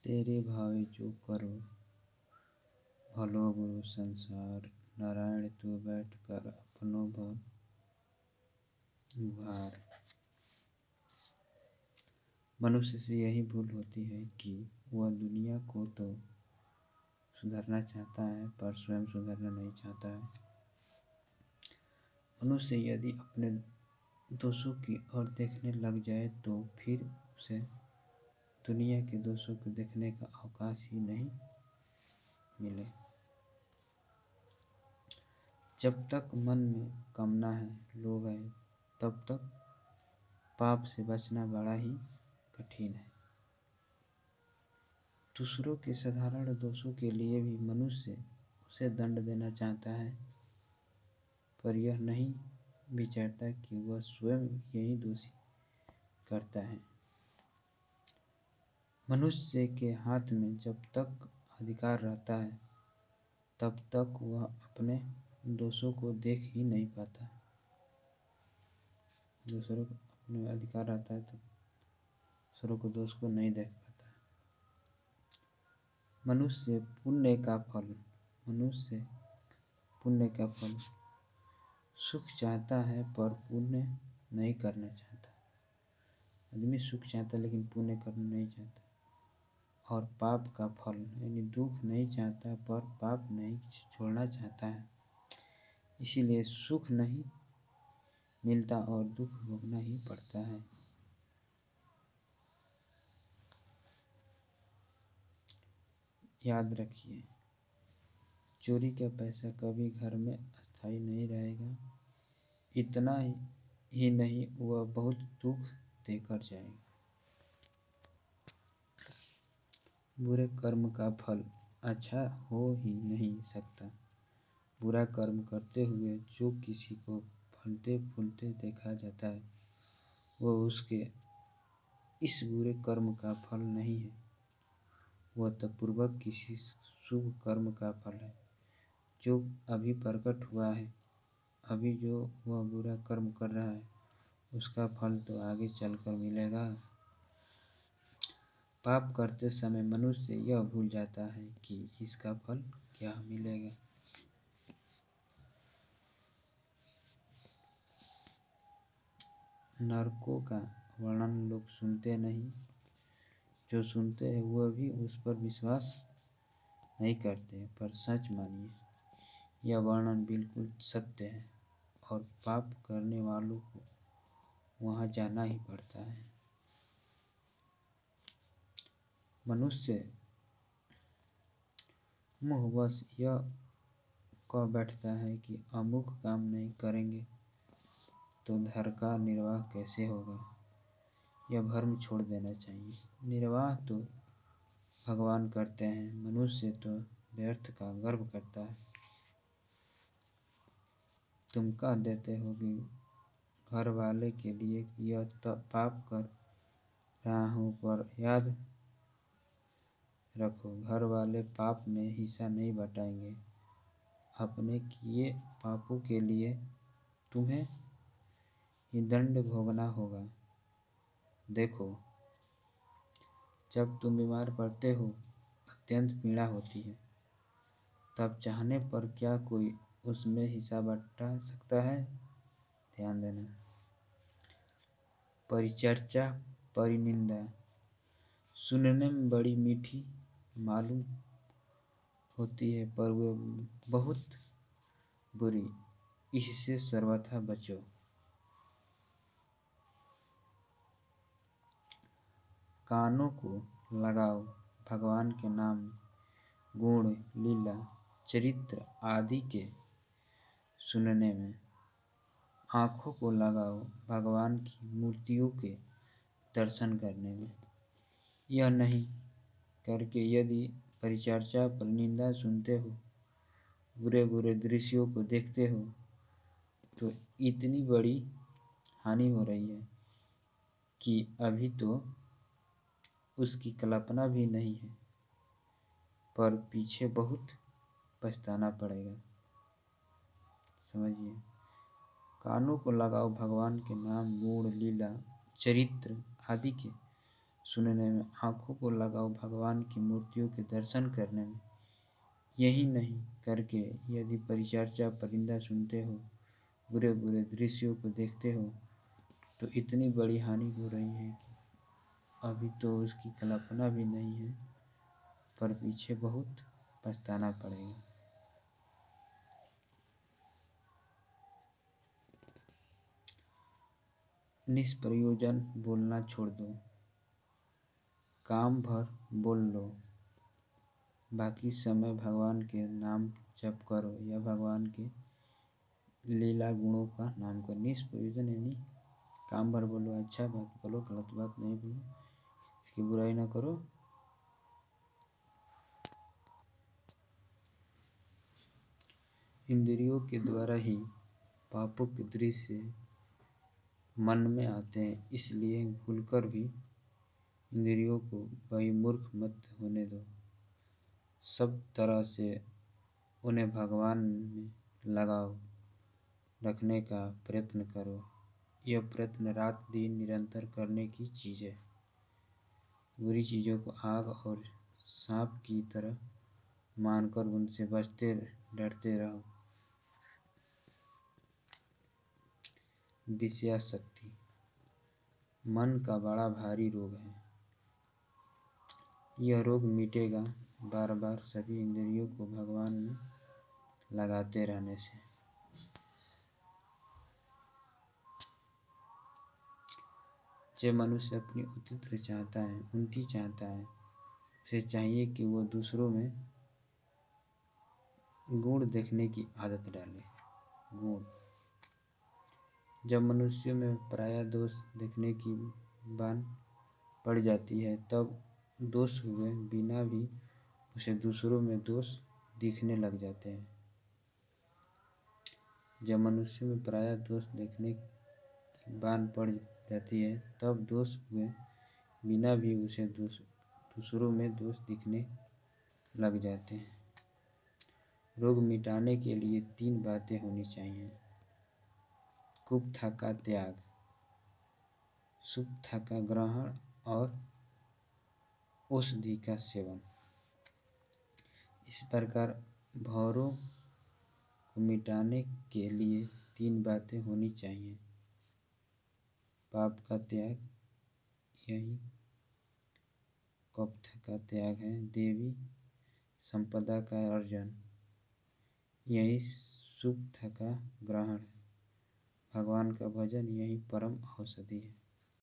तेरे भावे जो करो भलो गुरु संसार। नारायण तू बैठ कर अपनो भार। मनुष्य से यही भूल होती है कि वह दुनिया को तो सुधारना चाहता है पर स्वयं सुधरना नहीं चाहता है। मनुष्य यदि अपने दोषों की ओर देखने लग जाए तो फिर उसे दुनिया के दोषों को देखने का अवकाश ही नहीं मिले। जब तक मन में कामना है, लोभ है, तब तक पाप से बचना बड़ा ही कठिन है। दूसरों के साधारण दोषों के लिए भी मनुष्य उसे दंड देना चाहता है, पर यह नहीं विचारता कि वह स्वयं यही दोषी करता है। मनुष्य के हाथ में जब तक अधिकार रहता है तब तक वह अपने दोषों को देख ही नहीं पाता। दूसरों को अपने अधिकार रहता है तब दूसरों को दोष को नहीं देख पाता। मनुष्य पुण्य का फल सुख चाहता है पर पुण्य नहीं करना चाहता। आदमी सुख चाहता है लेकिन पुण्य करना नहीं चाहता। और पाप का फल यानी दुख नहीं चाहता पर पाप नहीं छोड़ना चाहता है। इसीलिए सुख नहीं मिलता और दुख भोगना ही पड़ता है। याद रखिए, चोरी का पैसा कभी घर में अस्थायी नहीं रहेगा। इतना ही नहीं, वह बहुत दुख देकर जाएगा। बुरे कर्म का फल अच्छा हो ही नहीं सकता। बुरा कर्म करते हुए जो किसी को फलते फूलते देखा जाता है वह उसके इस बुरे कर्म का फल नहीं है, वह तो पूर्वक किसी शुभ कर्म का फल है जो अभी प्रकट हुआ है। अभी जो वह बुरा कर्म कर रहा है उसका फल तो आगे चलकर मिलेगा। पाप करते समय मनुष्य यह भूल जाता है कि इसका फल क्या मिलेगा। नरकों का वर्णन लोग सुनते नहीं, जो सुनते हैं वह भी उस पर विश्वास नहीं करते। पर सच मानिए, यह वर्णन बिल्कुल सत्य है और पाप करने वालों को वहाँ जाना ही पड़ता है। मनुष्य मुँहवश यह कह बैठता है कि अमुक काम नहीं करेंगे तो घर का निर्वाह कैसे होगा। यह भ्रम छोड़ देना चाहिए। निर्वाह तो भगवान करते हैं, मनुष्य तो व्यर्थ का गर्व करता है। तुम कह देते हो कि घर वाले के लिए यह पाप कर रहा हूँ, पर याद रखो घर वाले पाप में हिस्सा नहीं बटाएंगे। अपने किए पापों के लिए तुम्हें ही दंड भोगना होगा। देखो, जब तुम बीमार पड़ते हो, अत्यंत पीड़ा होती है, तब चाहने पर क्या कोई उसमें हिस्सा बटा सकता है। ध्यान देना। परिचर्चा, परिनिंदा सुनने में बड़ी मीठी मालूम होती है पर वह बहुत बुरी। इससे सर्वथा बचो। कानों को लगाओ भगवान के नाम, गुण, लीला, चरित्र आदि के सुनने में। आँखों को लगाओ भगवान की मूर्तियों के दर्शन करने में। यह नहीं करके यदि परिचर्चा पर निंदा सुनते हो, बुरे बुरे दृश्यों को देखते हो, तो इतनी बड़ी हानि हो रही है कि अभी तो उसकी कल्पना भी नहीं है, पर पीछे बहुत पछताना पड़ेगा। समझिए, कानों को लगाओ भगवान के नाम, गुण, लीला, चरित्र आदि के सुनने में, आँखों को लगाओ भगवान की मूर्तियों के दर्शन करने में। यही नहीं करके यदि परिचर्चा परिंदा सुनते हो, बुरे बुरे दृश्यों को देखते हो, तो इतनी बड़ी हानि हो रही है कि अभी तो उसकी कल्पना भी नहीं है, पर पीछे बहुत पछताना पड़ेगा। निष्प्रयोजन बोलना छोड़ दो, काम भर बोल लो, बाकी समय भगवान के नाम जप करो या भगवान के लीला गुणों का नाम करो। निष्प्रयोजन यानी काम भर बोलो, अच्छा बात बोलो, गलत बात नहीं बोलो, इसकी बुराई ना करो। इंद्रियों के द्वारा ही पापों के दृश्य मन में आते हैं, इसलिए भूलकर भी इंद्रियों को बहिर्मुख मत होने दो। सब तरह से उन्हें भगवान में लगाव रखने का प्रयत्न करो। यह प्रयत्न रात दिन निरंतर करने की चीज़ है। बुरी चीज़ों को आग और सांप की तरह मानकर उनसे बचते डरते रहो। विषयासक्ति मन का बड़ा भारी रोग है। यह रोग मिटेगा बार बार सभी इंद्रियों को भगवान में लगाते रहने से। जो मनुष्य अपनी उन्नति चाहता है, उसे चाहिए कि वह दूसरों में गुण देखने की आदत डाले। गुण, जब मनुष्यों में पराया दोष देखने की बान पड़ जाती है, तब दोष हुए बिना भी उसे दूसरों में दोष दिखने लग जाते हैं। जब मनुष्यों में पराया दोष देखने की बान पड़ जाती है, तब दोष हुए बिना भी उसे दूसरों में दोष दिखने लग जाते हैं। रोग मिटाने के लिए 3 बातें होनी चाहिए। कुप्था का त्याग, सुप्था का ग्रहण और औषधि का सेवन। इस प्रकार भौरों को मिटाने के लिए 3 बातें होनी चाहिए। पाप का त्याग, यही कुप्थ का त्याग है। देवी संपदा का अर्जन, यही सुप्थ का ग्रहण है। भगवान का भजन, यही परम औषधि है।